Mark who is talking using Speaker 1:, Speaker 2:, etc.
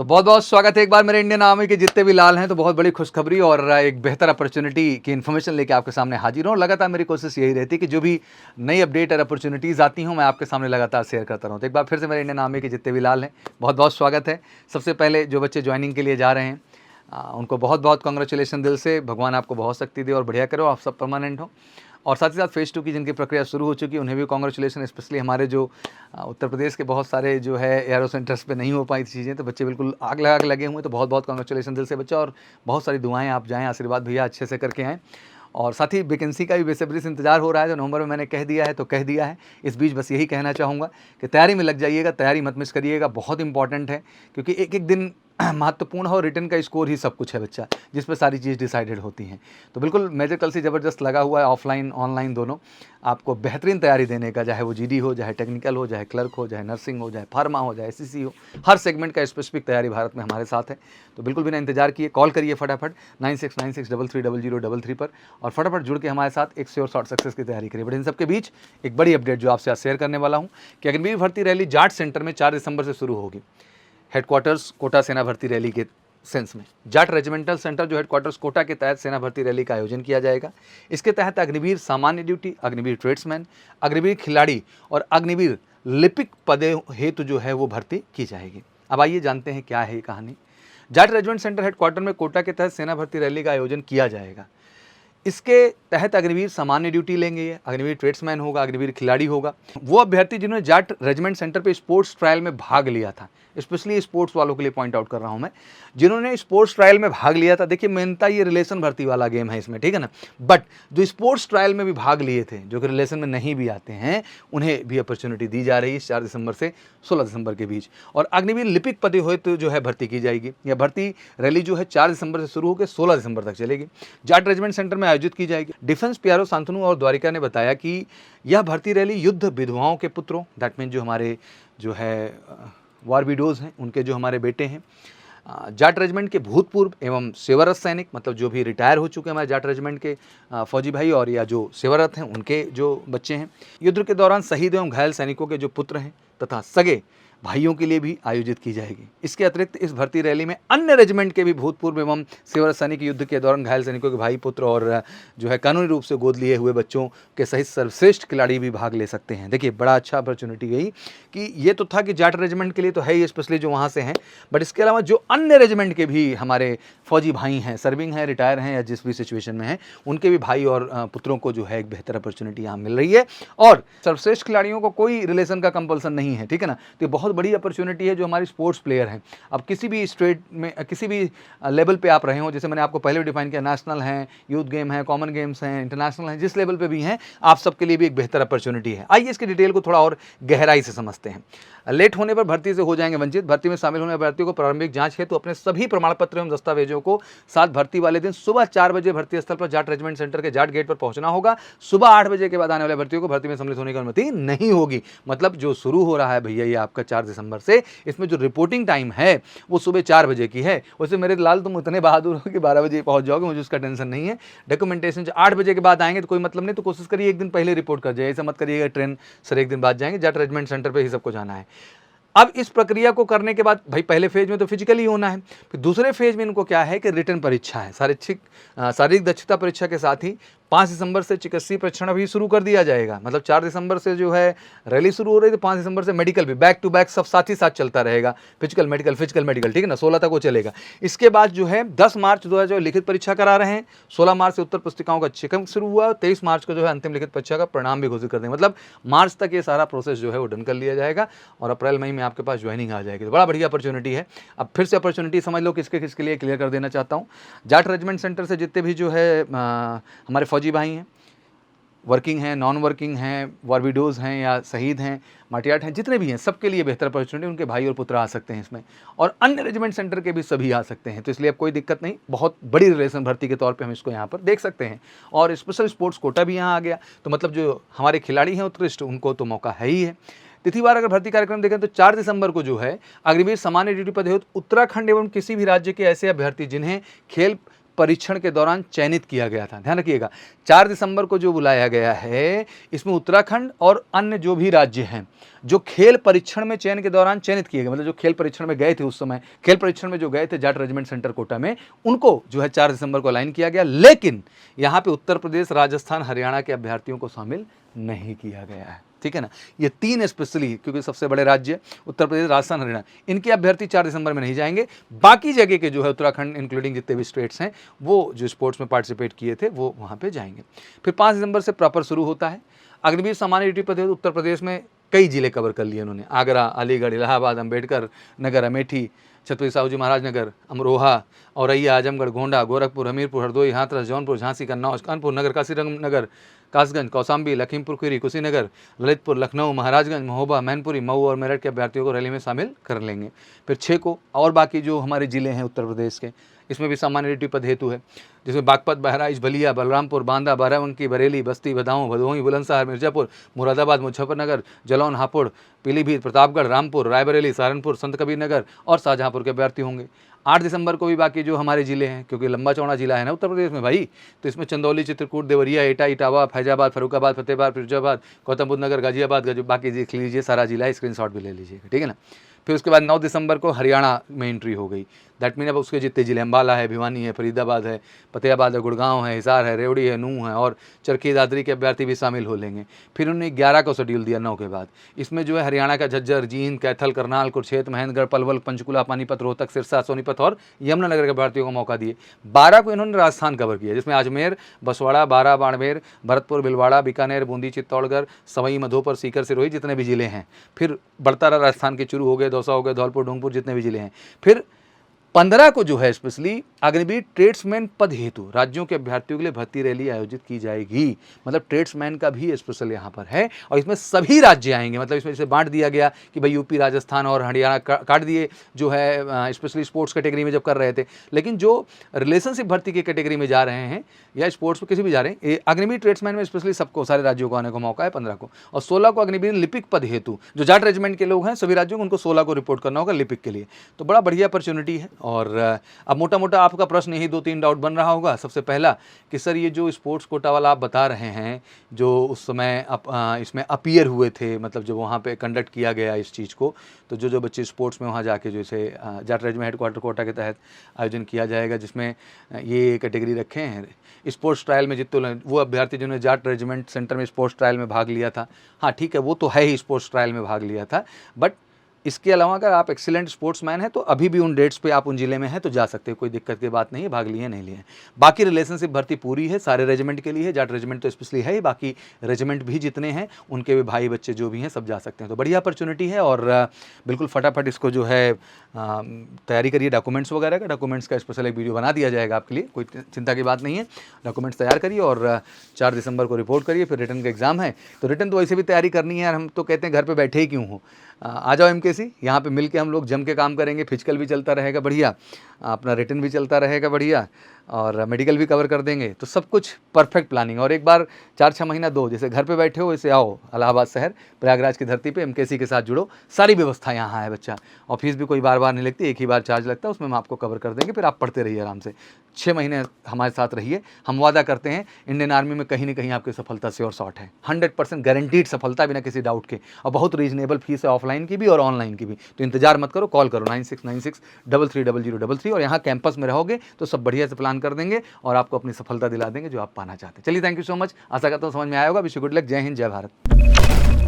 Speaker 1: तो बहुत बहुत स्वागत है एक बार मेरे इंडियन आर्मी के जितने भी लाल हैं। तो बहुत बड़ी खुशखबरी और एक बेहतर अपॉर्चुनिटी की इन्फॉर्मेशन लेके आपके सामने हाजिर हूँ। लगातार मेरी कोशिश यही रहती है कि जो भी नई अपडेट और अपॉर्चुनिटीज़ आती हूँ मैं आपके सामने लगातार शेयर करता रहूँ। तो एक बार फिर से मेरे इंडियन आर्मी के जितने भी लाल हैं बहुत बहुत स्वागत है। सबसे पहले जो बच्चे ज्वाइनिंग के लिए जा रहे हैं उनको बहुत बहुत कॉन्ग्रेचुलेसन दिल से। भगवान आपको बहुत शक्ति दे और बढ़िया करो, आप सब परमानेंट हो। और साथ ही साथ फेज़ 2 की जिनकी प्रक्रिया शुरू हो चुकी है उन्हें भी कॉन्ग्रेचुलेसन। स्पेशली हमारे जो उत्तर प्रदेश के बहुत सारे जो है एरो सेंटर्स पे नहीं हो पाई थी चीज़ें, तो बच्चे बिल्कुल आग लगा के लगे हुए हैं। तो बहुत बहुत कॉन्ग्रेचुलेसन दिल से बच्चा, और बहुत सारी दुआएं आप जाएँ, आशीर्वाद भैया अच्छे से करके आएँ। और साथ ही वैकेंसी का भी बेसब्री से इंतजार हो रहा है, तो नवंबर में मैंने कह दिया है तो कह दिया है। इस बीच बस यही कहना चाहूँगा कि तैयारी में लग जाइएगा, तैयारी मत मिस करिएगा, बहुत इंपॉर्टेंट है। क्योंकि एक एक दिन महत्वपूर्ण है और रिटर्न का स्कोर ही सब कुछ है बच्चा, जिस पर सारी चीज़ डिसाइडेड होती हैं। तो बिल्कुल मेजर कल से ज़बरदस्त लगा हुआ है, ऑफलाइन ऑनलाइन दोनों, आपको बेहतरीन तैयारी देने का। चाहे वो जीडी हो, चाहे टेक्निकल हो, चाहे क्लर्क हो, चाहे नर्सिंग हो, चाहे फार्मा हो, चाहे एससीसी हो, हर सेगमेंट का स्पेसिफिक तैयारी भारत में हमारे साथ है। तो बिल्कुल बिना इंतजार किए कॉल करिए फटाफट 9696330033 पर, और फटाफट जुड़ के हमारे साथ एक श्योर शॉर्ट सक्सेस की तैयारी करिए। बट इन सबके बीच एक बड़ी अपडेट जो आपसे आज शेयर करने वाला हूँ कि अग्निवीर भर्ती रैली जाट सेंटर में 4 दिसंबर से शुरू होगी। हेडक्वार्टर्स कोटा सेना भर्ती रैली के सेंस में जाट रेजिमेंटल सेंटर जो हेडक्वार्टर्स कोटा के तहत सेना भर्ती रैली का आयोजन किया जाएगा। इसके तहत अग्निवीर सामान्य ड्यूटी, अग्निवीर ट्रेड्समैन, अग्निवीर खिलाड़ी और अग्निवीर लिपिक पदे हेतु जो है वो भर्ती की जाएगी। अब आइए जानते हैं क्या है ये कहानी। जाट रेजिमेंट सेंटर हेडक्वार्टर में कोटा के तहत सेना भर्ती रैली का आयोजन किया जाएगा। इसके तहत अग्निवीर सामान्य ड्यूटी लेंगे, अग्निवीर ट्रेड्समैन होगा, अग्निवीर खिलाड़ी होगा। वो अभ्यर्थी जिन्होंने जाट रेजिमेंट सेंटर पे स्पोर्ट्स ट्रायल में भाग लिया था, स्पेशली स्पोर्ट्स वालों के लिए पॉइंट आउट कर रहा हूं मैं, जिन्होंने स्पोर्ट्स ट्रायल में भाग लिया था। देखिए मेनता ये रिलेशन भर्ती वाला गेम है इसमें, ठीक है ना, बट जो स्पोर्ट्स ट्रायल में भी भाग लिए थे, जो कि रिलेशन में नहीं भी आते हैं, उन्हें भी अपॉर्चुनिटी दी जा रही है 4 दिसंबर से 16 दिसंबर के बीच। और अग्निवीर लिपिक पदे हुए तो जो है भर्ती की जाएगी। यह भर्ती रैली जो है 4 दिसंबर से शुरू होकर 16 दिसंबर तक चलेगी। जाट रेजिमेंट सेंटर में आयोजित की जाएगी। डिफेंस पीआरओ शांतनु और द्वारिका ने बताया कि यह भर्ती रैली युद्ध विधवाओं के पुत्रों, दैट मीन जो हमारे जो है वॉर विडोज़ हैं, उनके जो हमारे बेटे हैं, जाट रेजिमेंट के भूतपूर्व एवं सेवारत सैनिक, मतलब जो भी रिटायर हो चुके हैं हमारे जाट रेजिमेंट के फौजी भाई, और या जो सेवारत हैं उनके जो बच्चे हैं, युद्ध के दौरान शहीद एवं घायल सैनिकों के जो पुत्र हैं तथा सगे भाइयों के लिए भी आयोजित की जाएगी। इसके अतिरिक्त इस भर्ती रैली में अन्य रेजिमेंट के भी भूतपूर्व एवं सेवारत सैनिक, युद्ध के दौरान घायल सैनिकों के भाई पुत्र और जो है कानूनी रूप से गोद लिए हुए बच्चों के सहित सर्वश्रेष्ठ खिलाड़ी भी भाग ले सकते हैं। देखिए बड़ा अच्छा अपॉर्चुनिटी गई कि ये तो था कि जाट रेजिमेंट के लिए तो है ही, स्पेशली जो वहाँ से हैं, बट इसके अलावा जो अन्य रेजिमेंट के भी हमारे फौजी भाई हैं, सर्विंग हैं, रिटायर हैं या जिस भी सिचुएशन में हैं, उनके भी भाई और पुत्रों को जो है एक बेहतर अपॉर्चुनिटी यहाँ मिल रही है। और सर्वश्रेष्ठ खिलाड़ियों को कोई रिलेशन का कंपल्सन नहीं है, ठीक है ना। तो बहुत बड़ी अपॉर्चुनिटी है जो हमारी स्पोर्ट्स प्लेयर हैं। अब किसी भी स्टेट में, किसी भी लेवल पे आप रहे हो, जैसे मैंने आपको पहले भी डिफाइन किया, नेशनल हैं, यूथ गेम है, कॉमन गेम्स हैं, इंटरनेशनल हैं, जिस लेवल पे भी हैं, आप सबके लिए भी एक बेहतर अपॉर्चुनिटी है। आइए इसकी डिटेल को थोड़ा और गहराई से समझते हैं। लेट होने पर भर्ती से हो जाएंगे वंचित। भर्ती में शामिल होने अभ्यर्थियों को प्रारंभिक जांच हेतु अपने सभी प्रमाण पत्र एवं दस्तावेजों को साथ भर्ती वाले दिन सुबह 4 बजे भर्ती स्थल पर जाट रेजिमेंट सेंटर के जाट गेट पर पहुंचना होगा। सुबह 8 बजे के बाद आने वाले भर्तियों को भर्ती में सम्मिलित होने की अनुमति नहीं होगी। मतलब जो शुरू हो रहा है भैया ये आपका 4 दिसंबर से, इसमें जो रिपोर्टिंग टाइम है वो सुबह 4 बजे की है। वैसे मेरे लाल तुम इतने बहादुर हो कि 12 बजे पहुंच जाओगे, मुझे उसका टेंशन नहीं है। डॉक्यूमेंटेशन 8 बजे के बाद आएंगे तो कोई मतलब नहीं, तो कोशिश करिए एक दिन पहले रिपोर्ट कर जाए, ऐसा मत करिएगा ट्रेन सर एक दिन बाद जाएंगे। जाट रेजिमेंट सेंटर पर ही सबको जाना है। अब इस प्रक्रिया को करने के बाद भाई पहले फेज में तो फिजिकली होना है, फिर दूसरे फेज में इनको क्या है कि रिटर्न परीक्षा है, शारीरिक दक्षता परीक्षा के साथ ही 5 दिसंबर से चिकित्सीय परीक्षण भी शुरू कर दिया जाएगा। मतलब 4 दिसंबर से जो है रैली शुरू हो रही है, तो 5 दिसंबर से मेडिकल भी बैक टू बैक सब साथ ही साथ चलता रहेगा। फिजिकल मेडिकल, फिजिकल मेडिकल, ठीक है ना, 16 तक वो चलेगा। इसके बाद जो है 10 मार्च 2000 लिखित परीक्षा करा रहे हैं, 16 मार्च से उत्तर पुस्तिकाओं का चेकअप शुरू हुआ, 23 मार्च को जो है अंतिम लिखित परीक्षा का परिणाम भी घोषित कर देंगे। मतलब मार्च तक ये सारा प्रोसेस जो है वो डन कर लिया जाएगा और अप्रैल मई में आपके पास ज्वाइनिंग आ जाएगी। तो बड़ा बढ़िया अपॉर्चुनिटी है। अब फिर से अपॉर्चुनिटी समझ लो किसके किसके लिए क्लियर कर देना चाहता हूँ। जाट रेजिमेंट सेंटर से जितने भी जो है हमारे फौजी भाई हैं, वर्किंग हैं, नॉन वर्किंग हैं, वॉर विडोज़ हैं या शहीद हैं, मार्टियार्ट हैं, जितने भी हैं सबके लिए बेहतर अपॉर्चुनिटी, उनके भाई और पुत्र आ सकते हैं इसमें, और अन्य रेजिमेंट सेंटर के भी सभी आ सकते हैं। तो इसलिए अब कोई दिक्कत नहीं, बहुत बड़ी रिलेशन भर्ती के तौर पे हम इसको यहाँ पर देख सकते हैं। और स्पेशल स्पोर्ट्स कोटा भी यहाँ आ गया, तो मतलब जो हमारे खिलाड़ी हैं उत्कृष्ट, उनको तो मौका है ही है। तिथिवार अगर भर्ती कार्यक्रम देखें तो 4 दिसंबर को जो है अग्निवीर सामान्य ड्यूटी पद हेतु उत्तराखंड एवं किसी भी राज्य के ऐसे अभ्यर्थी जिन्हें खेल परीक्षण के दौरान चयनित किया गया था। ध्यान रखिएगा, 4 दिसंबर को जो बुलाया गया है, इसमें उत्तराखंड और अन्य जो भी राज्य हैं जो खेल परीक्षण में चयन के दौरान चयनित किए गए, मतलब जो खेल परीक्षण में गए थे, उस समय खेल परीक्षण में जो गए थे जाट रेजिमेंट सेंटर कोटा में, उनको जो है 4 दिसंबर को अलाइन किया गया। लेकिन यहाँ पे उत्तर प्रदेश, राजस्थान, हरियाणा के अभ्यर्थियों को शामिल नहीं किया गया है। ठीक है ना, ये 3 स्पेशली, क्योंकि सबसे बड़े राज्य उत्तर प्रदेश, राजस्थान, हरियाणा, इनके अभ्यर्थी 4 दिसंबर में नहीं जाएंगे। बाकी जगह के जो है उत्तराखंड इंक्लूडिंग जितने भी स्टेट्स हैं, वो जो स्पोर्ट्स में पार्टिसिपेट किए थे वो वहाँ पे जाएंगे। फिर 5 दिसंबर से प्रॉपर शुरू होता है। अग्निवीर सामान्य ड्यूटी पद उत्तर प्रदेश में कई जिले कवर कर लिए उन्होंने, आगरा, अलीगढ़, इलाहाबाद, अम्बेडकर नगर, अमेठी, छत्रपति साहू जी महाराज नगर, अमरोहा, औरैया, आजमगढ़, गोंडा, गोरखपुर, हमीरपुर, हरदोई, हाथरस, जौनपुर, झांसी, कन्नौज, कानपुर नगर, काशीरंग नगर, कासगंज, कौशाम्बी, लखीमपुर खीरी, कुशीनगर, ललितपुर, लखनऊ, महाराजगंज, महोबा, मैनपुरी, मऊ और मेरठ के अभ्यर्थियों को रैली में शामिल कर लेंगे। फिर 6 को और बाकी जो हमारे जिले हैं उत्तर प्रदेश के, इसमें भी सामान्य ड्यूटी पद हेतु है, जिसमें बागपत, बहराइच, बलिया, बलरामपुर, बांदा, बाराबंकी, बरेली, बस्ती, बदाऊं, भदोही, बुलंदशहर, मिर्जापुर, मुरादाबाद, मुजफ्फरनगर, जलौन, हापुड़, पीलीभीत, प्रतापगढ़, रामपुर, रायबरेली, सहारनपुर, संत कबीर नगर और शाहजहांपुर के अभ्यर्थी होंगे। 8 दिसंबर को भी बाकी जो हमारे जिले हैं, क्योंकि लंबा चौड़ा जिला है ना उत्तर प्रदेश में भाई, तो इसमें चंदौली, चित्रकूट, देवरिया, एटा, इटावा, फैजाबाद, फरुखाबाद, फतेहाबाद, फिरोजाबाद, गौतम बुद्ध नगर, गाजियाबाद, बाकी देख लीजिए, सारा जिला है, स्क्रीनशॉट भी ले लीजिएगा। ठीक है ना। फिर उसके बाद 9 दिसंबर को हरियाणा में एंट्री हो गई। दैट मीन अब उसके जितने जिले, अम्बाला है, भिवानी है, फरीदाबाद है, फतेहाबाद है, गुड़गांव है, हिसार है, रेवड़ी है, नूंह है और चरखी दादरी के अभ्यर्थी भी शामिल हो लेंगे। फिर उन्होंने 11 को शेड्यूल दिया 9 के बाद। इसमें जो है हरियाणा का झज्जर, जींद, कैथल, करनाल, कुरुक्षेत्र, महेंद्रगढ़, पलवल, पंचकुला, पानीपत, रोहतक, सिरसा, सोनीपत और यमुनानगर के अभ्यर्थियों को मौका दिए। 12 को इन्होंने राजस्थान कवर किया, जिसमें अजमेर, बसवाड़ा, बारा, बाड़मेर, भरतपुर, भिलवाड़ा, बीकानेर, बूंदी, चित्तौड़गढ़, सवाई माधोपुर, सीकर, सिरोही, जितने भी जिले हैं। फिर बढ़ता रहा, राजस्थान के चूरू हो गए, दौसा हो गए, धौलपुर, ढूंढपुर, जितने भी जिले हैं। फिर 15 को जो है स्पेशली अग्निवीर ट्रेड्समैन पद हेतु राज्यों के अभ्यर्थियों के लिए भर्ती रैली आयोजित की जाएगी। मतलब ट्रेड्समैन का भी स्पेशल यहाँ पर है और इसमें सभी राज्य आएंगे। मतलब इसमें जैसे बांट दिया गया कि भाई यूपी, राजस्थान और हरियाणा काट दिए जो है स्पेशली स्पोर्ट्स कैटेगरी में जब कर रहे थे, लेकिन जो रिलेशनशिप भर्ती की कैटेगरी में जा रहे हैं या स्पोर्ट्स में किसी भी जा रहे हैं, अग्निवीर ट्रेड्समैन में स्पेशली सबको, सारे राज्यों को आने का मौका है 15 को। और 16 को अग्निवीर लिपिक पद हेतु जो जाट रेजिमेंट के लोग हैं सभी राज्यों को, उनको 16 को रिपोर्ट करना होगा लिपिक के लिए। तो बड़ा बढ़िया अपॉर्चुनिटी है। और अब मोटा मोटा आपका प्रश्न यही 2-3 डाउट बन रहा होगा। सबसे पहला कि सर ये जो स्पोर्ट्स कोटा वाला आप बता रहे हैं, जो उस समय इसमें अपीयर हुए थे, मतलब जब वहाँ पे कंडक्ट किया गया इस चीज़ को, तो जो बच्चे स्पोर्ट्स में वहाँ जाके जैसे जाट रेजिमेंट हेडक्वार्टर कोटा के तहत आयोजन किया जाएगा, जिसमें ये कैटेगरी रखे हैं स्पोर्ट्स ट्रायल में जितने वो अभ्यर्थी जिन्होंने जाट रेजिमेंट सेंटर में स्पोर्ट्स ट्रायल में भाग लिया था, हाँ ठीक है वो तो है ही, स्पोर्ट्स ट्रायल में भाग लिया था, बट इसके अलावा अगर आप एक्सीलेंट स्पोर्ट्समैन हैं तो अभी भी उन डेट्स पे आप उन जिले में हैं तो जा सकते हो, कोई दिक्कत की बात नहीं है, भाग लिए नहीं लिए। बाकी रिलेशनशिप भर्ती पूरी है, सारे रेजिमेंट के लिए है, जाट रेजिमेंट तो स्पेशली है ही, बाकी रेजिमेंट भी जितने हैं उनके भी भाई बच्चे जो भी हैं सब जा सकते हैं। तो बढ़िया अपॉर्चुनिटी है और बिल्कुल फटाफट इसको जो है तैयारी करिए डॉक्यूमेंट्स वगैरह का। डॉक्यूमेंट्स का स्पेशल एक वीडियो बना दिया जाएगा आपके लिए, कोई चिंता की बात नहीं है। डॉक्यूमेंट्स तैयार करिए और 4 दिसंबर को रिपोर्ट करिए। फिर रिटर्न का एग्जाम है, तो रिटर्न तो वैसे भी तैयारी करनी है यार, हम तो कहते हैं घर पे बैठे ही क्यों हो, आ जाओ एमकेसी, यहाँ पे मिलके हम लोग जम के काम करेंगे। फिजिकल भी चलता रहेगा बढ़िया, अपना रिटर्न भी चलता रहेगा बढ़िया, और मेडिकल भी कवर कर देंगे। तो सब कुछ परफेक्ट प्लानिंग। और एक बार 4-6 महीना दो, जैसे घर पे बैठे हो वैसे आओ इलाहाबाद शहर, प्रयागराज की धरती पे एमकेसी के साथ जुड़ो, सारी व्यवस्था यहाँ है बच्चा। और फीस भी कोई बार बार नहीं लगती, एक ही बार चार्ज लगता है, उसमें हम आपको कवर कर देंगे। फिर आप पढ़ते रहिए आराम से, 6 महीने हमारे साथ रहिए। हम वादा करते हैं इंडियन आर्मी में कहीं ना कहीं आपकी सफलता श्योर शॉट है, 100% गारंटीड सफलता बिना किसी डाउट के। और बहुत रीजनेबल फीस है, ऑफलाइन की भी और ऑनलाइन की भी। तो इंतजार मत करो, कॉल करो 9696330033 और यहाँ कैंपस में रहोगे तो सब बढ़िया से प्लान कर देंगे और आपको अपनी सफलता दिला देंगे जो आप पाना चाहते हैं। चलिए, थैंक यू सो मच। आशा करता हूँ समझ में आया होगा। Wish you good luck. जय हिंद, जय भारत।